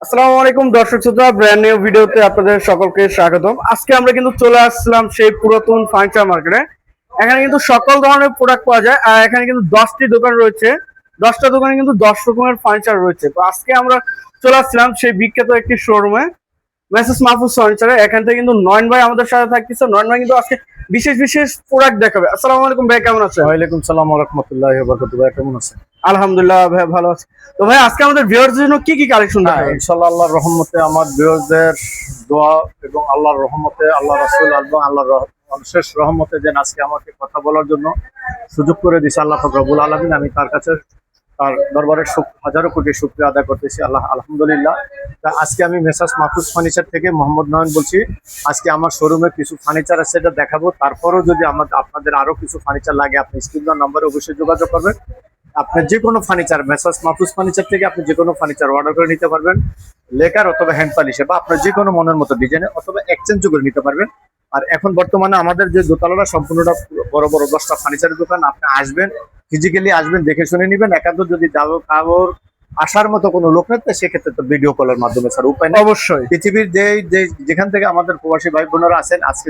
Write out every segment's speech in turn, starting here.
আসসালামু আলাইকুম দর্শক শ্রোতা, ব্র্যান্ড নিউ ভিডিওতে আপনাদের সকলকে স্বাগতম। আজকে আমরা কিন্তু চলে আসলাম সেই পুরাতন ফার্নিচার মার্কেটে। এখানে কিন্তু সকল ধরনের প্রোডাক্ট পাওয়া যায়, আর এখানে কিন্তু 10টি দোকান রয়েছে। 10টা দোকানে কিন্তু 10 রকমের ফার্নিচার রয়েছে। তো আজকে আমরা চলে আসলাম সেই বিখ্যাত একটি শোরুমে, মেসেস মাহফুজ ফার্নিচারে। এখান থেকে কিন্তু নয়ন ভাই আমাদের সাথে থাকতেছে। নয়ন ভাই কিন্তু আজকে বিশেষ বিশেষ প্রোডাক্ট দেখাবে। আসসালামু আলাইকুম ভাই, কেমন আছেন? ওয়ালাইকুম সালাম ওয়া রাহমাতুল্লাহি ওয়া বারাকাতুহু। ভাই কেমন আছেন? আলহামদুলিল্লাহ ভাই, ভালো আছি। তো ভাই আজকে আমাদের ভিউয়ারদের জন্য কি কি কালেকশন দেখাবে? ইনশাআল্লাহ আল্লাহর রহমতে আমার ভিউয়ারদের দোয়া এবং আল্লাহর রহমতে, আল্লাহ রাসূল এবং আল্লাহর অশেষ রহমতে যেন আজকে আমাকে কথা বলার জন্য সুযোগ করে দিয়েছে আল্লাহ পাক রব্বুল আলামিন। আমি তার কাছে তার দরবারে হাজারো কোটি শুকরিয়া আদায় করতেছি আলহামদুলিল্লাহ। তা আজকে আমি মেসাস মাহফুজ ফার্নিচার থেকে মোহাম্মদ নয়ন বলছি। আজকে আমার শোরুমে কিছু ফার্নিচার আছে, এটা দেখাবো। তারপরেও যদি আপনাদের আরো কিছু ফার্নিচার লাগে, আপনি স্ক্রিন নাম্বারে অবশ্যই যোগাযোগ করবেন। আপনি যে কোনো ফার্নিচার মেসাস মাহফুজ ফার্নিচার থেকে আপনি যে কোনো ফার্নিচার অর্ডার করে নিতে পারবেন, লেকার অথবা হ্যান্ড পলিশে, বা আপনার যে কোনো মনের মতো ডিজাইনে, অথবা এক্সচেঞ্জও করে নিতে পারবেন। আর এখন বর্তমানে আমাদের যে দোতলাটা সম্পূর্ণটা বড় বড় 10টা ফার্নিচারের দোকান। আপনি আসবেন, ফিজিক্যালি আসবেন, দেখে শুনে নিবেন। একান্ত যদি কারোর আসার মতো কোনো লোক নেই, সেক্ষেত্রে তো ভিডিও কলের মাধ্যমে স্যার উপায় নেই। অবশ্যই পৃথিবীর যেখান থেকে আমাদের প্রবাসী ভাই বোনেরা আছেন, আজকে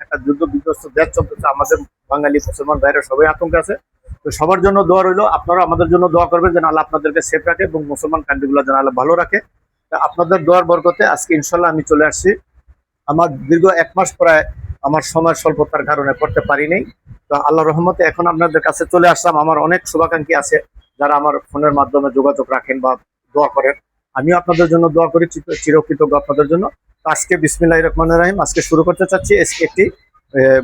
একটা যুদ্ধ বিধ্বস্ত দেশ চলতেছে, আমাদের বাঙালি মুসলমান ভাইরা সবাই আতঙ্কে আছে। তো সবার জন্য দোয়া রইলো, আপনারা আমাদের জন্য দোয়া করবেন যেন আল্লাহ আপনাদেরকে সেফ রাখে এবং মুসলমান কান্ট্রিগুলো যেন আল্লাহ ভালো রাখে। আপনাদের দোয়ার বরকতে আজকে ইনশাল্লাহ আমি চলে আসছি। আমার দীর্ঘ 1 মাস প্রায় আমার সময় স্বল্পতার কারণে করতে পারিনি। তো আল্লাহ রহমতে এখন আপনাদের কাছে চলে আসলাম। আমার অনেক শুভাকাঙ্ক্ষী আছে যারা আমার ফোনের মাধ্যমে যোগাযোগ রাখেন বা দোয়া করেন। আমিও আপনাদের জন্য দোয়া করি, চিরকৃতজ্ঞ আপনাদের জন্য। আজকে বিসমিল্লাহির রহমানির রহিম আজকে শুরু করতে চাচ্ছি একটি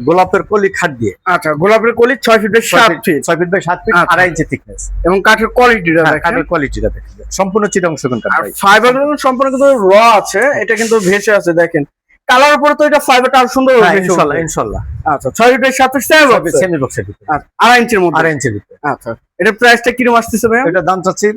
গোলাপের কলি খাট দিয়ে। আচ্ছা, গোলাপের কলি 6 feet by 7 feet, 6 feet by 7 feet, 2.5 inch thickness, এবং কাঠের কোয়ালিটিটা দেখেন। কাঠের কোয়ালিটিটা দেখেন, সম্পূর্ণ চিটাং সুগন কাঠ। আর ফাইবারগুলো সম্পূর্ণ কিন্তু র আছে, এটা কিন্তু ভেসে আছে দেখেন। কালার উপরে তো এটা ফাইবারটা আরো সুন্দর হবে ইনশাআল্লাহ ইনশাআল্লাহ। আচ্ছা, 6 ফিট বাই 7 ফিট সেমি বক্সের ভিতরে, 2.5 ইঞ্চির মধ্যে, 2.5 ইঞ্চির ভিতরে। আচ্ছা, এটা প্রাইসটা কিরকম আসতেছে ভাই? এটা দাম চাচ্ছি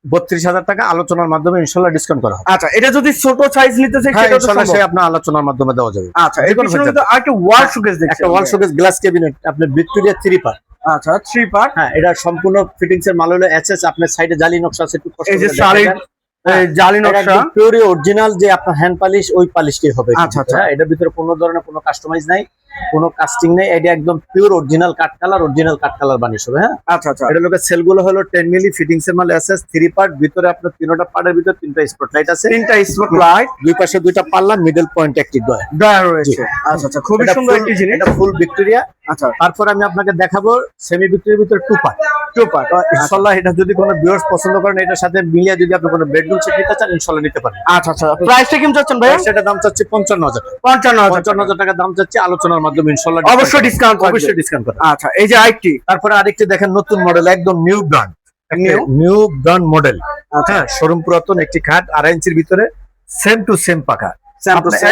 32,000 টাকা, আলোচনার মাধ্যমে ইনশাআল্লাহ ডিসকাউন্ট করা হবে। আচ্ছা, এটা যদি ছোট সাইজ নিতে চাই সেটা তো ইনশাআল্লাহ সম্ভব? আপনার আলোচনার মাধ্যমে দেওয়া যাবে। আচ্ছা, এই পিছনে কিন্তু আরেকটা ওয়াল শোকেস দেখছি, একটা ওয়াল শোকেস গ্লাস ক্যাবিনেট, আপনি ভিক্টোরিয়া 3 পার্ট। আচ্ছা, 3 পার্ট। হ্যাঁ, এটা সম্পূর্ণ ফিটিংস এর মাল হলো এসএস। আপনার সাইডে জালি নকশা আছে, একটু কষ্ট এই যে করে সারি জালি এটা নকশা, পিওর অরিজিনাল যে আপনার হ্যান্ড পলিশ, ওই পলিশটি হবে। আচ্ছা আচ্ছা, এটার ভিতরে কোনো ধরনের কোনো কাস্টমাইজ নাই, কোনো কাস্টিং নেই। এটা একদম পিওর অরিজিনাল কাট কালার বানিশ হবে। হ্যাঁ, আচ্ছা আচ্ছা। এটা লোকের সেলগুলো হলো 10 মিলি ফিটিংস এর মাল এসএস 3 পার্ট। ভিতরে আপনার 3টা পার্টের ভিতরে 3টা স্পট লাইট আছে, 3টা স্পট লাইট, দুই পাশে 2টা পাল্লা, মিডল পয়েন্ট একটি ডয়ার রয়েছে। আচ্ছা আচ্ছা, খুবই সুন্দর একটি জিনিস। এটা ফুল ভিক্টোরিয়া। আচ্ছা, তারপর আমি আপনাকে দেখাবো সেমি ভিক্টোরিয়ার ভিতরে 2 পার্ট। ইনশাআল্লাহ এটা যদি কোনো ভিউয়ার্স পছন্দ করেন, এটার সাথে মিলিয়ে যদি আপনি কোনো বেডরুম সেট নিতে চান, ইনশাআল্লাহ নিতে পারেন। আচ্ছা আচ্ছা, প্রাইসটা কেমন চাচ্ছেন ভাই? সেটা দাম চাচ্ছি 55,000 টাকা। 55,000 টাকা দাম চাচ্ছি, আলোচনার মাধ্যমে ইনশাআল্লাহ অবশ্যই ডিসকাউন্ট, অবশ্যই ডিসকাউন্ট করবে। আচ্ছা, এই যে আইটি, তারপরে আরেকটি দেখেন, নতুন মডেল, একদম নিউ ব্র্যান্ড মডেল। আচ্ছা, শোরুম পুরাতন একটি খাট, 2.5 ইঞ্চির ভিতরে, সেম টু সেম পাকা,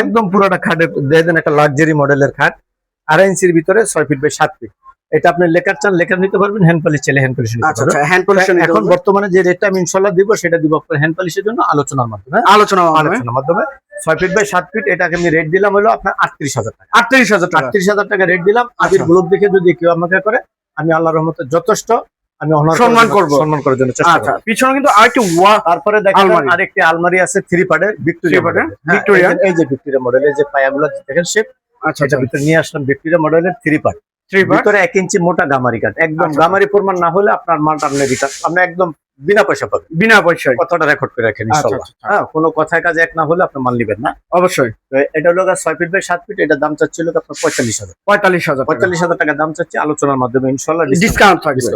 একদম পুরোটা খাটে দেখেন, একটা লাক্সারি মডেলের খাট, 2.5 ইঞ্চির ভিতরে, 6 ফিট বাই 7 ফিট। এটা আপনি লেকার চান লেকার নিতে পারবেন, হ্যান্ড পলিশ চাইলে হ্যান্ড পলিশ নিতে পারবেন। আচ্ছা, হ্যান্ড পলিশ এখন বর্তমানে যে রেটটা আমি ইনশাআল্লাহ দিব, সেটা দিব আপনার হ্যান্ড পলিশের জন্য আলোচনার মাধ্যমে। আলোচনার মাধ্যমে 6 ফিট বাই 7 ফিট, এটাকে আমি রেট দিলাম হলো আপনার 38,000 টাকা। 38,000 টাকা রেট দিলাম। আবির ব্লগ দেখে যদি কেউ আমাকে করে, আমি আল্লাহর রহমতে যথেষ্ট আমি সম্মান করার জন্য চেষ্টা করব। আচ্ছা, পিছনে কিন্তু আরেকটি ওয়াল, তারপরে দেখেন আরেকটি আলমারি আছে 3 পার্টের, ভিক্টোরিয়া। এই যে ভিক্টোরিয়া মডেলের যে পায়াগুলো দেখেন শেপ। আচ্ছা, এটা ভিতরে নিয়ে আসলাম ভিক্টোরিয়া মডেলের 3 পার্ট। ভিতরে 1 ইঞ্চি মোটা গামারি কাঠ, একদম গামারি প্রমাণ না হলে আপনার মালটা আপনি একদম বিনা পয়সা পাবেন, বিনা পয়সায়। কথাটা রেকর্ড করে রাখেন ইনশাআল্লাহ। হ্যাঁ, কোনো কথায় কাজে এক না হলে আপনি মাল নিবেন না, অবশ্যই। এটা হলো 6 ফিট বাই 7 ফিট, এটা দাম চাচ্ছিল আপনার 45,000 টাকা দাম চাচ্ছি, আলোচনার মাধ্যমে ইনশাআল্লাহ ডিসকাউন্ট থাকবে।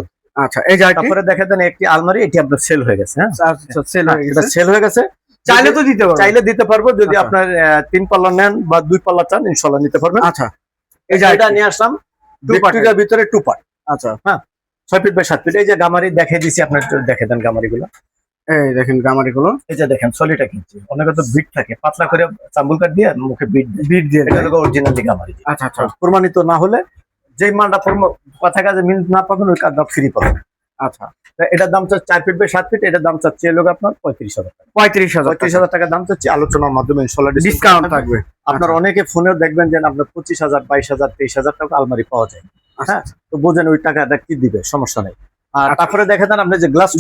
আচ্ছা, এই যে তারপরে দেখা দেন একটি আলমারি, এটি আপনার সেল হয়ে গেছে। হ্যাঁ, সেল হয়ে গেছে, চাইলে তো দিতে পারবো, চাইলে দিতে পারবো। যদি আপনার 3 পাল্লা নেন বা 2 পাল্লা চান, ইনশাআল্লাহ নিতে পারবেন। আচ্ছা, এই যে এটা নিয়ে আসলাম ভিক্টোরিয়ার ভিতরে 2 পার্ট। আচ্ছা, হ্যাঁ, 6 ফিট বাই 7 ফিট। এই যে গামারি দেখিয়ে দিছি, আপনার দেখে দেন গামারিগুলো। এই দেখেন গামারিগুলো, এই যে দেখেন সলিটা কিনছি, অনেকে তো বিট থাকে, পাতলা করে চাম্বুল কাট দিয়ে মুখে বিট দিয়ে, এটা হলো অরিজিনালি গামারি। আচ্ছা আচ্ছা, প্রমাণিত না হলে যেই মালটা কথা কাজে মিল না পাবেন, ওই কাজটা ফ্রি পাবেন। আচ্ছা, এটার দাম চাচ্ছে 4 ফিট বাই 7 ফিট, এটার দাম চাচ্ছে লোক আপনার 35,000 টাকা। 35,000 টাকা দাম চাচ্ছে, আলোচনার মাধ্যমে ইনশাআল্লাহ ডিসকাউন্ট থাকবে। আপনার অনেকে ফোনেও দেখবেন যে আপনার 25,000, 22,000, 23,000 টাকা আলমারি পাওয়া যায়। হ্যাঁ, তো বোঝেন ওই টাকাটা কি দিবে, সমস্যা নেই। আর তারপরে দেখে দেন আপনি যে গ্লাস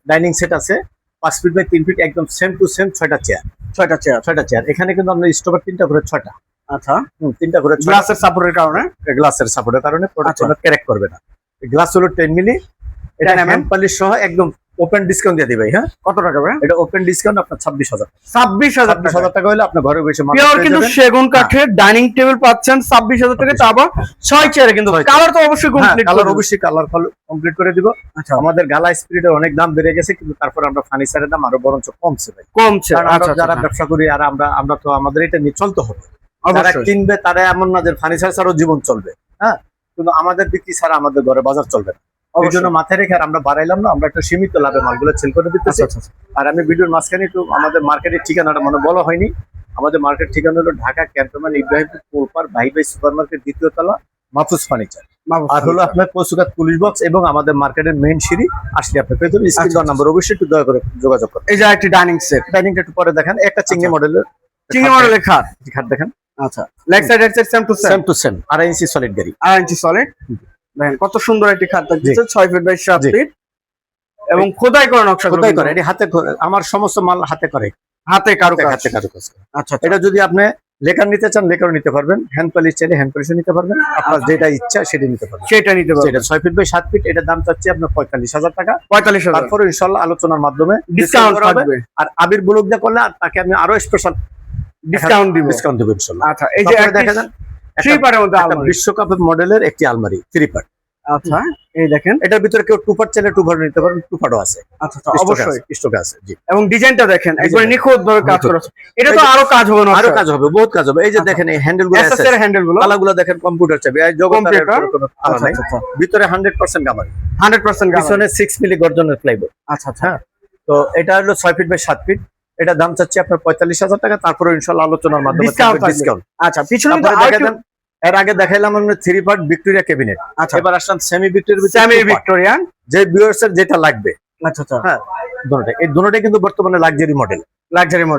ডাইনিং সেট আছে, 5 ফিট বাই 3 ফিট একদম সেম টু সেম 6টা চেয়ার। 6টা চেয়ার এখানে কিন্তু আপনার স্টোভার 3টা করে 6টা। আচ্ছা, 3টা করে গ্লাসের সাপোর্টের কারণে, গ্লাসের সাপোর্টের কারণে প্রোডাক্ট আচ্ছা। ক্র্যাক করবে না। গ্লাস হলো 10 মিলি। এটা 10 mm হ্যান্ড পলিশ সহ একদম ওপেন ডিসকাউন্ট দিয়ে দিই ভাই। হ্যাঁ, কত টাকা ভাই? এটা ওপেন ডিসকাউন্ট আপনার 26,000। 26,000 টাকা হলে আপনার ঘরে বসে পিওর কিন্তু সেগুন কাঠের ডাইনিং টেবিল পাচ্ছেন 26,000 টাকা, তা আবার 6 চেয়ারে কিন্তু। কালার তো অবশ্যই কমপ্লিট, কালার অবশ্যই কালার কমপ্লিট করে দিব। আচ্ছা, আমাদের গালা স্পিরিটের অনেক দাম বেড়ে গেছে, কিন্তু তারপর আমরা ফার্নিচারের দাম আরো বরঞ্চ কমছে ভাই। কমছে। কারণ আমরা আচ্ছা, যারা ব্যবসা করি আর আমরা তো আমাদের এটা নিয়ে চলতে হবে। যারা অবশ্যই। কিনবে তারা এমন না যে ফার্নিচার ছাড়াও জীবন চলবে। হ্যাঁ, কিন্তু আমাদের বিক্রি ছাড়া আমাদের ঘরে বাজার চলবে না। এই জন্য মাথায় রেখে আর আমরা বাড়াইলাম না, আমরা একটা সীমিত লাভে মালগুলো সেল করে দিতেছি। আচ্ছা, আর আমি ভিডিওর মাঝখানে একটু আমাদের মার্কেটের ঠিকানাটা মনে বলা হয়নি। আমাদের মার্কেট ঠিকানা হলো ঢাকা ক্যান্টনমেন্ট ইব্রাহিমপুর কোলপার ভাই সুপার মার্কেট, 2য় তলা, মাহফুজ ফার্নিচার। আর হলো আপনার পশুঘাট পুলিশ বক্স এবং আমাদের মার্কেটের মেইন সিঁড়ি আসলে আপনি পেয়ে যাবেন। স্ক্রিন নাম্বার অবশ্যই একটু দয়া করে যোগাযোগ করুন। এই যে একটি ডাইনিং সেট, ডাইনিংটা একটু পরে দেখেন। একটা চিংড়ি মডেলের খাট দেখেন। আচ্ছা, লেগ সাইড এক side same to same to same 2.5 inch solid গাড়ি, 2.5 ইঞ্চি সলিড। দেখেন কত সুন্দর একটি খাট থাকছে, 6 ফিট বাই 7 ফিট এবং খোদাই করা নকশা, খোদাই করে। এটি হাতে আমার সমস্ত মাল হাতে করে, হাতে কারুকাজ। আচ্ছা, এটা যদি আপনি লেকার নিতে চান লেকারও নিতে পারবেন, হ্যান্ড পলিশ চাইলে হ্যান্ড পলিশও নিতে পারবেন। আপনার যেটা ইচ্ছা সেটা নিতে পারবেন, সেটা নিতে পারবেন। এটা 6 ফিট বাই 7 ফিট। এটার দাম চাচ্ছি আপনার 45,000 টাকা। 45,000। তারপরে ইনশাআল্লাহ আলোচনার মাধ্যমে ডিসকাউন্ট থাকবে। আর আবির ব্লক দিয়ে করলে আর তাকে আমি আরো স্পেশাল ডিসকাউন্ট দিব ইনশাআল্লাহ। আচ্ছা, এই যে দেখা যান 3 পার্টের মধ্যে আলমারি, বিশ্বকাপের মডেলের একটি আলমারি 3 পার্ট। আচ্ছা, এই দেখেন এটার ভিতরে কেউ 2 পার্ট চাইলে 2 পার্ট নিতে পারবেন, 2 পার্টও আছে। আচ্ছা, অবশ্যই স্টকে আছে। জি, এবং ডিজাইনটা দেখেন একবারে নিখুঁত ভাবে কাজ করা আছে। এটা তো আরো কাজ হবে না, আরো কাজ হবে, বহুত কাজ হবে। এই যে দেখেন এই হ্যান্ডেল গুলো আছে, এসএস এর হ্যান্ডেল গুলো, তালাগুলো দেখেন কম্পিউটার চাবি, এই জগতের কোনো তালা নাই। আচ্ছা, ভিতরে 100% গামারি, 100% পিছনে 6 মিলি গর্জনের প্লাইবোর্ড। আচ্ছা, তো এটা হলো 6 ফিট বাই 7 ফিট। এটা দাম চাচ্ছি আপনার 45,000 টাকা। তারপরে ইনশাআল্লাহ আলোচনার মাধ্যমে ডিসকাউন্ট। আচ্ছা, পিছনে তারপরে দেখেন এর আগে দেখাইলাম আমরা 3 পার্ট ভিক্টোরিয়া ক্যাবিনেট। আচ্ছা, এবার আসলাম সেমি ভিক্টোরিয়ান, যে ভিউয়ার্স এর যেটা লাগবে। আচ্ছা, হ্যাঁ, দুটোটাই এই দুটোটাই কিন্তু বর্তমানে লাক্সারি মডেল।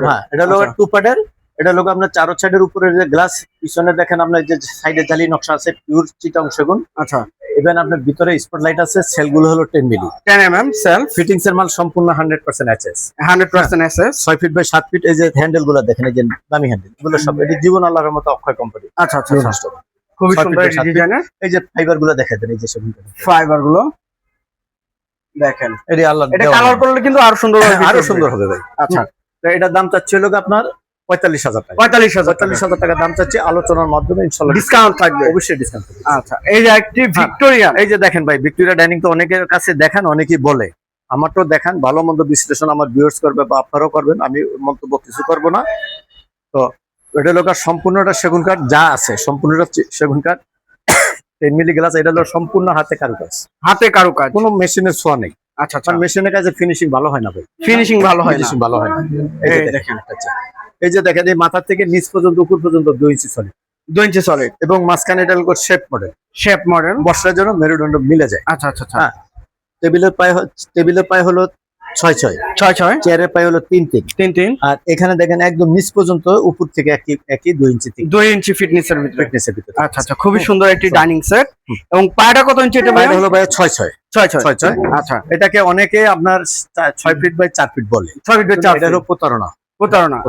হ্যাঁ, এটা হলো 2 পার্টের। এটা হলো আপনার 4 সাইডের উপরে যে গ্লাস, পিছনে দেখেন আপনার যে সাইডে জালি নকশা আছে পিওর চিটাং সেগুন। আচ্ছা, ইভেন আপনার ভিতরে স্পটলাইট আছে। সেলগুলো হলো 10 মিলি, 10 mm সেল, ফিটিংস এর মাল সম্পূর্ণ 100% SS, 100% SS. 6 feet by 7 feet. এই যে হ্যান্ডেল গুলো দেখেন, এই যে দামি হ্যান্ডেল এগুলো সব এটি জীবন আল্লাহর মতো অক্ষয় কোম্পানি। আচ্ছা, খুবই সুন্দর ডিজাইনের। এই যে ফাইবার গুলো দেখে দেন, এই যে সব ফাইবার গুলো দেখেন, এটি আল্লাহ এটা কালার করলে কিন্তু আরো সুন্দর হবে, আরো সুন্দর হবে ভাই। আচ্ছা, তো এটার দাম চাচ্ছি হলো আপনার 45,000 টাকা। 45,000 টাকা দাম চাচ্ছি। আলোচনার মাধ্যমে ইনশাআল্লাহ ডিসকাউন্ট থাকবে, অবশ্যই ডিসকাউন্ট থাকবে। আচ্ছা, এই যে একটি ভিক্টোরিয়ান, এই যে দেখেন ভাই, ভিক্টোরিয়া ডাইনিং তো অনেকের কাছে দেখান, অনেকেই বলে। আমার তো দেখান, ভালো মন্দ বিশ্লেষণ আমার ভিউয়ার্স করবে বা আপনারাও করবেন, আমি মন্তব্য কিছু করব না। তো এটা লোক সম্পূর্ণটা সেগুন কাঠ যা আছে, সম্পূর্ণটা সেগুন কাঠ, 10 মিলি গ্লাস। এটা হলো সম্পূর্ণ হাতে কারুকাজ, কোনো মেশিনের ছোঁয়া নেই। আচ্ছা, মেশিনের কাছে ফিনিশিং ভালো হয় না ভাই, ফিনিশিং ভালো হয় না। এই যে দেখেন, এই যে দেখেন এই মাথা থেকে নিচ পর্যন্ত উপর পর্যন্ত 2 ইঞ্চি সলিড, 2 ইঞ্চি সলিড এবং মাঝখানে এটা হলো শেপ মডেল, বসার জন্য মেরুদণ্ড মিলে যায়। আচ্ছা, হ্যাঁ, টেবিলের পায়ে হলো 6 চেয়ারের পায়ে হলো 3 আর এখানে দেখেন একদম নিচ পর্যন্ত উপর থেকে একই 2 ইঞ্চি 2 ইঞ্চি ফিটনেসের ভিতরে। আচ্ছা, খুবই সুন্দর একটি ডাইনিং সেট। এবং পায়াটা কত ইঞ্চি? এটা হলো ভাই 6 আচ্ছা, এটাকে অনেকে আপনার 6 ফিট বাই 4 ফিট বলে। 6 ফিট বাই 4 এটা হলো প্রতারণা।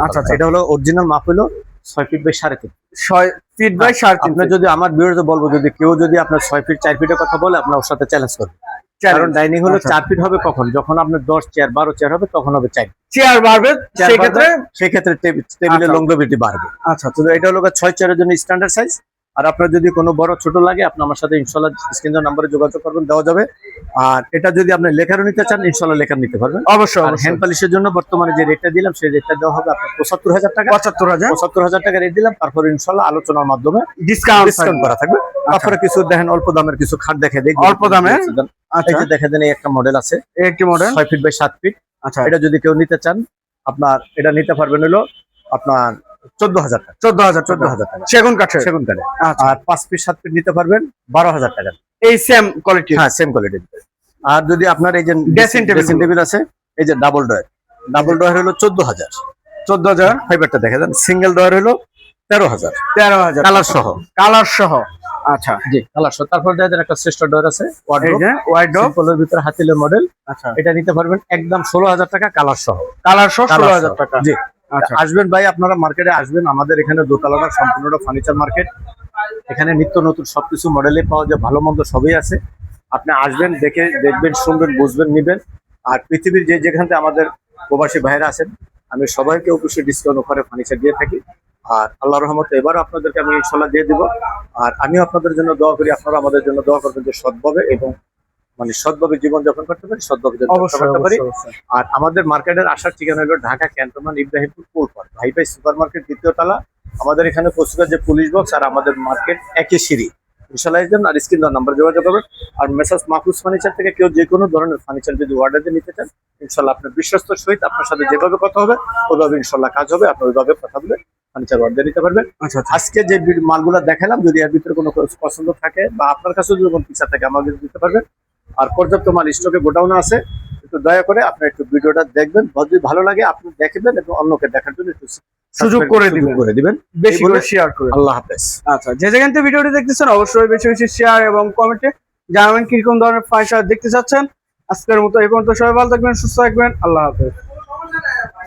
আচ্ছা, এটা হলো অরিজিনাল মাপ হলো 6 ফিট বাই 3.5। 6 feet by 3.5। আপনি যদি আমার ভিউয়ারদের বলবো, যদি কেউ যদি আপনার 6 ফিট 4 ফিটের কথা বলে, আপনার ওর সাথে চ্যালেঞ্জ করবে। কারণ ডাইনিং হলো 4 ফিট হবে কখন, যখন আপনার 10 চেয়ার 12 চেয়ার হবে তখন হবে 4 চেয়ার বাড়বে, সেই ক্ষেত্রে টেবিলের লংজিভিটি বাড়বে। আচ্ছা, তো এটা হলো 6 চেয়ারের জন্য স্ট্যান্ডার্ড সাইজ। আর আপনার যদি কোনো বড় ছোট লাগে, আপনি আমার সাথে ইনশাআল্লাহ স্ক্রিনের নাম্বারে যোগাযোগ করবেন, দেওয়া যাবে। আর এটা যদি আপনি লেখারও নিতে চান, ইনশাআল্লাহ লেখার নিতে পারবেন অবশ্যই। আর হ্যান্ড পলিশের জন্য বর্তমানে যে রেটটা দিলাম, সেই রেটটা দেওয়া হবে আপনার 75,000 টাকা। 75,000 টাকা রেট দিলাম। তারপরে ইনশাআল্লাহ আলোচনার মাধ্যমে ডিসকাউন্ট করা থাকবে। তারপরে কিছু দেখেন অল্প দামের কিছু খাট দেখে দেই, অল্প দামে। এই যে দেখে দেন, এই একটা মডেল আছে, এই একটি মডেল 6 ফিট বাই 7 ফিট। আচ্ছা, এটা যদি কেউ নিতে চান, আপনার এটা নিতে পারবেন হলো আপনার 14,000 টাকা। 14,000 টাকা সেগুন কাঠে। আর 5 ফিট 7 ফিট নিতে পারবেন 12,000 টাকা। এই সেম কোয়ালিটি? হ্যাঁ, সেম কোয়ালিটি। আর যদি আপনার এই যে ড্রেসিং টেবিল আছে, এই যে ডাবল ড্রয়ার হলো 14,000। ফাইবারটা দেখে দেন। সিঙ্গেল ড্রয়ার হলো 13,000 13,000 কালার সহ। আচ্ছা, জি কালার সহ। তারপর দেখেন একটা শ্রেষ্ঠ ডোর আছে এই ওয়ার্ডরোব, যে ওয়াইড্রপ। সিম্পলের ভিতরে হাতিলের মডেল। আচ্ছা, এটা নিতে পারবেন একদম 16,000 টাকা কালার সহ। কালার সহ কালার 16,000 সহ। টাকা। জি আচ্ছা, আসবেন ভাই, আপনারা মার্কেটে আসবেন, আমাদের এখানে দোতলাটা সম্পূর্ণটা ফার্নিচার মার্কেট। এখানে নিত্য নতুন সবকিছু মডেলে পাওয়া যায়, ভালো মন্দ সবই আছে। আপনি আসবেন, দেখে দেখবেন, শুনবেন, বুঝবেন, নিবেন। আর পৃথিবীর যেখান থেকে আমাদের প্রবাসী ভাইরা আছেন, আমি সবাইকে অবশ্যই ডিসকাউন্ট অফারে ফার্নিচার দিয়ে থাকি। আর আল্লাহর রহমতে এবারও আপনাদেরকে আমি ইনশাল্লাহ দিয়ে দিব। আর আমিও আপনাদের জন্য দোয়া করি, আপনারা আমাদের জন্য দোয়া করবেন যে সৎভাবে এবং মানে সৎভাবে জীবন যাপন করতে পারি, সৎভাবে জীবন যাপন অবশ্যই করতে পারি। অবশ্যই। আর আমাদের মার্কেটের আসার ঠিকানা হলো ঢাকা ক্যান্টনমেন্ট ইব্রাহিমপুর কোলপাড় ভাই ভাই সুপার মার্কেট, দ্বিতীয় তলা। আমাদের এখানে পশ্চিমের যে পুলিশ বক্স আর আমাদের মার্কেট একই সিঁড়ি। ইনশাল্লাহ আসবেন, আর স্ক্রিন নাম্বার যোগাযোগ করবেন। আর মেসার্স মাহফুজ ফার্নিচার থেকে কেউ যে কোনো ধরনের ফার্নিচার যদি অর্ডার দিয়ে নিতে চান, ইনশাল্লাহ আপনার বিশ্বস্তর সহিত আপনার সাথে যেভাবে কথা হবে ওইভাবে ইনশাল্লাহ কাজ হবে। আপনি ওইভাবে কথা বলে ফার্নিচার অর্ডার নিতে পারবেন। আচ্ছা, আচ্ছা, আজকে যে মালগুলো দেখালাম, যদি এর ভিতরে কোনো পছন্দ থাকে বা আপনার কাছে যদি কোনো পিছা থাকে আমাদের দিতে পারবেন। আর পর্যাপ্ত মাল স্টকে গোডাউনে আছে, একটু দয়া করে আপনি একটু ভিডিওটা দেখবেন, যদি ভালো লাগে আপনি দেখবেন এবং অন্যকে দেখার জন্য একটু সুযোগ করে দিবেন। বেশি এই বলে করে শেয়ার করে। আল্লাহ হাফেজ। আচ্ছা, যে যেখান থেকে ভিডিওটি দেখতেছেন অবশ্যই বেশি বেশি শেয়ার এবং কমেন্টে জানাবেন কিরকম ধরনের ফার্নিচার দেখতে চাচ্ছেন। আজকের মতো এই পর্যন্ত, সবাই ভালো থাকবেন, সুস্থ থাকবেন, আল্লাহ হাফেজ।